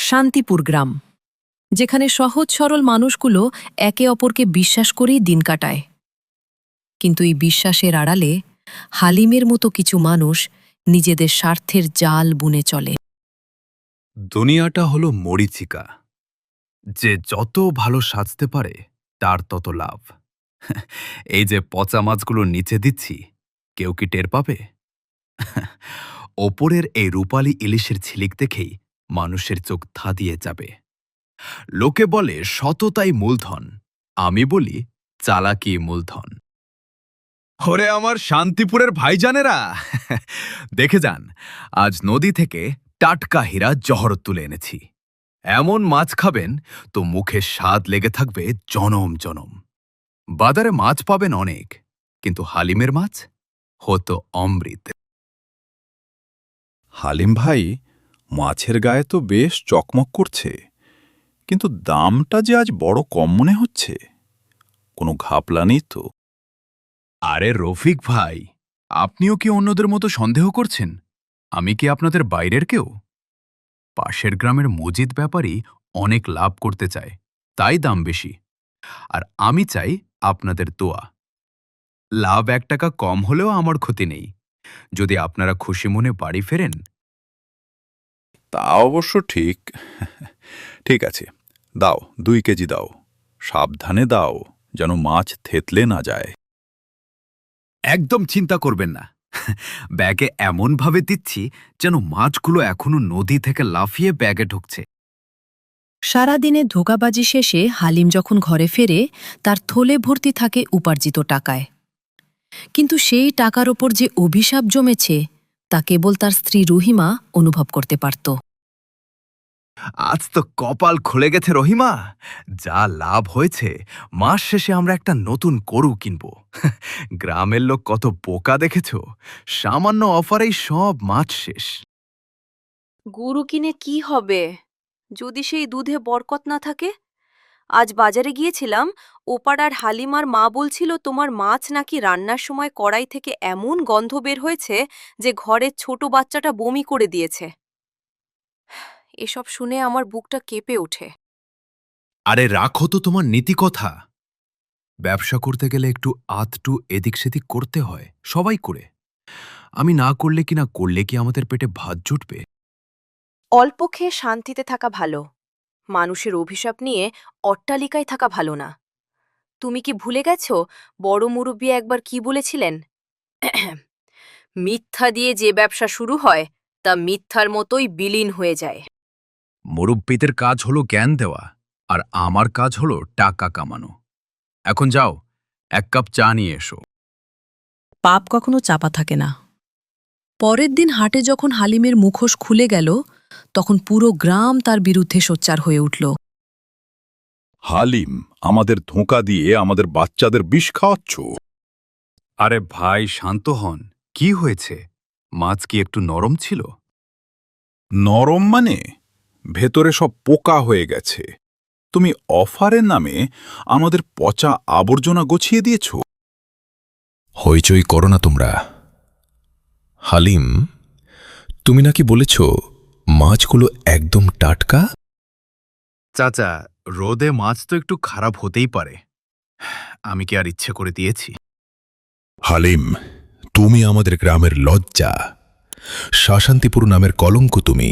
শান্তিপুর গ্রাম, যেখানে সহজ সরল মানুষগুলো একে অপরকে বিশ্বাস করেই দিন কাটায়। কিন্তু এই বিশ্বাসের আড়ালে হালিমের মতো কিছু মানুষ নিজেদের স্বার্থের জাল বুনে চলে। দুনিয়াটা হলো মরীচিকা, যে যত ভালো সাজতে পারে তার তত লাভ। এই যে পচা মাছগুলো নিচে দিচ্ছি, কেউ কি টের পাবে? ওপরের এই রূপালী ইলিশের ঝিলিক দেখেই মানুষের চোখ ধাঁধিয়ে যাবে। লোকে বলে সততাই মূলধন, আমি বলি চালাকি মূলধন। ওরে আমার শান্তিপুরের ভাইজানেরা, দেখে যান, আজ নদী থেকে টাটকা হীরা জহরত তুলে এনেছি। এমন মাছ খাবেন তো মুখে স্বাদ লেগে থাকবে জনম জনম। বাজারে মাছ পাবেন অনেক, কিন্তু হালিমের মাছ হতো অমৃত। হালিম ভাই, মাছের গায়ে তো বেশ চকমক করছে, কিন্তু দামটা যে আজ বড় কম মনে হচ্ছে। কোনো ঘাপলা নেই তো? আরে রফিক ভাই, আপনিও কি অন্যদের মতো সন্দেহ করছেন? আমি কি আপনাদের বাইরের কেউ? পাশের গ্রামের মজিদ ব্যাপারী অনেক লাভ করতে চায়, তাই দাম বেশি। আর আমি চাই আপনাদের দোয়া। লাভ 1 টাকা কম হলেও আমার ক্ষতি নেই, যদি আপনারা খুশি মনে বাড়ি ফেরেন। তা অবশ্য ঠিক। ঠিক আছে, দাও 2 কেজি দাও। সাবধানে দাও, যেন মাছ থেতলে না যায়। একদম চিন্তা করবেন না, ব্যাগে এমনভাবে দিচ্ছি যেন মাছগুলো এখনো নদী থেকে লাফিয়ে ব্যাগে ঢুকছে। সারাদিনে ধোঁকাবাজি শেষে হালিম যখন ঘরে ফেরে, তার থলে ভর্তি থাকে উপার্জিত টাকায়। কিন্তু সেই টাকার ওপর যে অভিশাপ জমেছে তা কেবল তার স্ত্রী রহিমা অনুভব করতে পারত। আজ তো কপাল খুলে গেছে রহিমা, যা লাভ হয়েছে মাস শেষে আমরা একটা নতুন গরু কিনব। গ্রামের লোক কত বোকা দেখেছ, সামান্য অফারেই সব মাছ শেষ। গরু কিনে কি হবে যদি সেই দুধে বরকত না থাকে? আজ বাজারে গিয়েছিলাম, ওপাড়ার হালিমার মা বলছিল তোমার মাছ নাকি রান্নার সময় কড়াই থেকে এমন গন্ধ বের হয়েছে যে ঘরের ছোট বাচ্চাটা বমি করে দিয়েছে। এসব শুনে আমার বুকটা কেঁপে ওঠে। আরে রাখো তো তোমার নীতি কথা। ব্যবসা করতে গেলে একটু আধটু এদিক সেদিক করতে হয়, সবাই করে। আমি না করলে কি না করলে কি আমাদের পেটে ভাত জুটবে? অল্প খেয়ে শান্তিতে থাকা ভালো, মানুষের অভিশাপ নিয়ে অট্টালিকায় থাকা ভালো না। তুমি কি ভুলে গেছ বড় মুরব্বী একবার কি বলেছিলেন? মিথ্যা দিয়ে যে ব্যবসা শুরু হয় তা মিথ্যার মতোই বিলীন হয়ে যায়। মুরব্বীদের কাজ হলো জ্ঞান দেওয়া, আর আমার কাজ হলো টাকা কামানো। এখন যাও, 1 কাপ চা নিয়ে এসো। পাপ কখনো চাপা থাকে না। পরের দিন হাটে যখন হালিমের মুখোশ খুলে গেল, তখন পুরো গ্রাম তার বিরুদ্ধে সোচ্চার হয়ে উঠল। হালিম, আমাদের ধোঁকা দিয়ে আমাদের বাচ্চাদের বিষ খাওয়াচ্ছ। আরে ভাই শান্ত হন, কি হয়েছে? মাছ কি একটু নরম ছিল? নরম মানে? ভেতরে সব পোকা হয়ে গেছে। তুমি অফারের নামে আমাদের পচা আবর্জনা গছিয়ে দিয়েছ। হইচই করো না তোমরা। হালিম, তুমি নাকি বলেছ মাছগুলো একদম টাটকা? চাচা, রোদে মাছ তো একটু খারাপ হতেই পারে, আমি কি আর ইচ্ছে করে দিয়েছি? হালিম, তুমি আমাদের গ্রামের লজ্জা, শাসান্তিপুর নামের কলঙ্ক তুমি।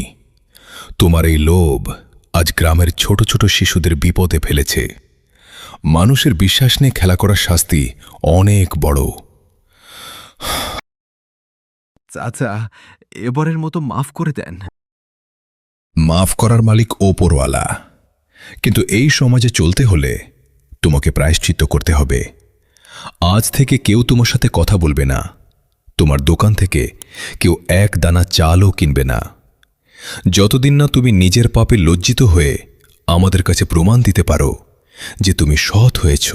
তোমার এই লোভ আজ গ্রামের ছোট ছোট শিশুদের বিপদে ফেলেছে। মানুষের বিশ্বাস নিয়ে খেলা করার শাস্তি অনেক বড়। চাচা, এবারের মতো মাফ করে দেন। মাফ করার মালিক ওপরওয়ালা, কিন্তু এই সমাজে চলতে হলে তোমাকে প্রায়শ্চিত্ত করতে হবে। আজ থেকে কেউ তোমার সাথে কথা বলবে না, তোমার দোকান থেকে কেউ 1 দানা চালও কিনবে না, যতদিন না তুমি নিজের পাপে লজ্জিত হয়ে আমাদের কাছে প্রমাণ দিতে পারো যে তুমি সৎ হয়েছ।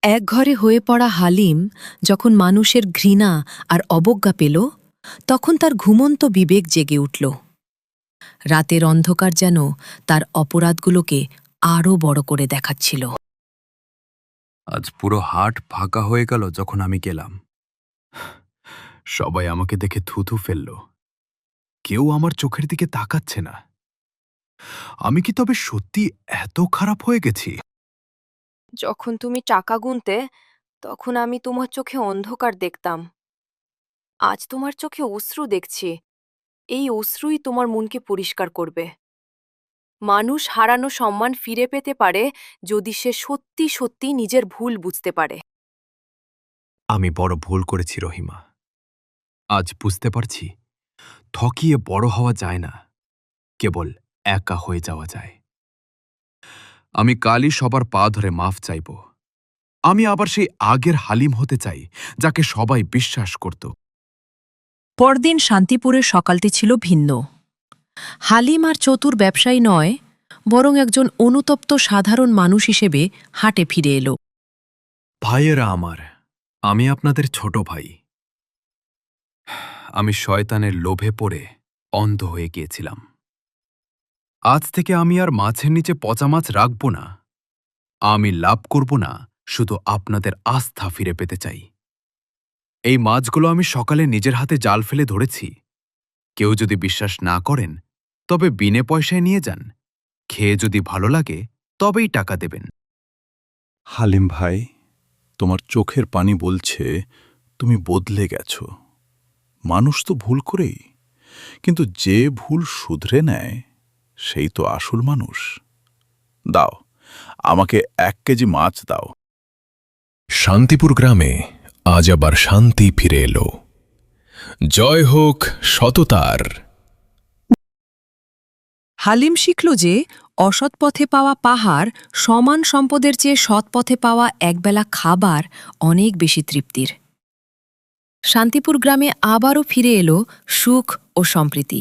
এক ঘরে হয়ে পড়া হালিম যখন মানুষের ঘৃণা আর অবজ্ঞা পেল, তখন তার ঘুমন্ত বিবেক জেগে উঠল। রাতের অন্ধকার যেন তার অপরাধগুলোকে আরও বড় করে দেখাচ্ছিল। আজ পুরো হাট ফাঁকা হয়ে গেল যখন আমি গেলাম। সবাই আমাকে দেখে থুথু ফেলল। কেউ আমার চোখের দিকে তাকাচ্ছে না। আমি কি তবে সত্যি এত খারাপ হয়ে গেছি? যখন তুমি টাকা গুনতে তখন আমি তোমার চোখে অন্ধকার দেখতাম। আজ তোমার চোখে অশ্রু দেখছি। এই অশ্রুই তোমার মনকে পরিষ্কার করবে। মানুষ হারানো সম্মান ফিরে পেতে পারে যদি সে সত্যি সত্যি নিজের ভুল বুঝতে পারে। আমি বড় ভুল করেছি রহিমা। আজ বুঝতে পারছি ঠকিয়ে বড় হওয়া যায় না, কেবল একা হয়ে যাওয়া যায়। আমি কালই সবার পা ধরে মাফ চাইব। আমি আবার সেই আগের হালিম হতে চাই যাকে সবাই বিশ্বাস করত। পরদিন শান্তিপুরের সকালটি ছিল ভিন্ন। হালিম আর চতুর ব্যবসায়ী নয়, বরং একজন অনুতপ্ত সাধারণ মানুষ হিসেবে হাটে ফিরে এলো। ভাইয়েরা আমার, আমি আপনাদের ছোট ভাই। আমি শয়তানের লোভে পড়ে অন্ধ হয়ে গিয়েছিলাম। আজ থেকে আমি আর মাছের নিচে পচা মাছ রাখব না। আমি লাভ করব না, শুধু আপনাদের আস্থা ফিরে পেতে চাই। এই মাছগুলো আমি সকালে নিজের হাতে জাল ফেলে ধরেছি। কেউ যদি বিশ্বাস না করেন তবে বিনে পয়সায় নিয়ে যান। খেয়ে যদি ভালো লাগে তবেই টাকা দেবেন। হালিম ভাই, তোমার চোখের পানি বলছে তুমি বদলে গেছ। মানুষ তো ভুল করেই, কিন্তু যে ভুল শুধরে নেয় সেই তো আসল মানুষ। দাও, আমাকে 1 কেজি মাছ দাও। শান্তিপুর গ্রামে আজ আবার শান্তি ফিরে এলো। জয় হোক সততার। হালিম শিখল যে অসৎ পথে পাওয়া পাহাড় সমান সম্পদের চেয়ে সৎ পথে পাওয়া একবেলা খাবার অনেক বেশি তৃপ্তির। শান্তিপুর গ্রামে আবারও ফিরে এলো সুখ ও সম্প্রীতি।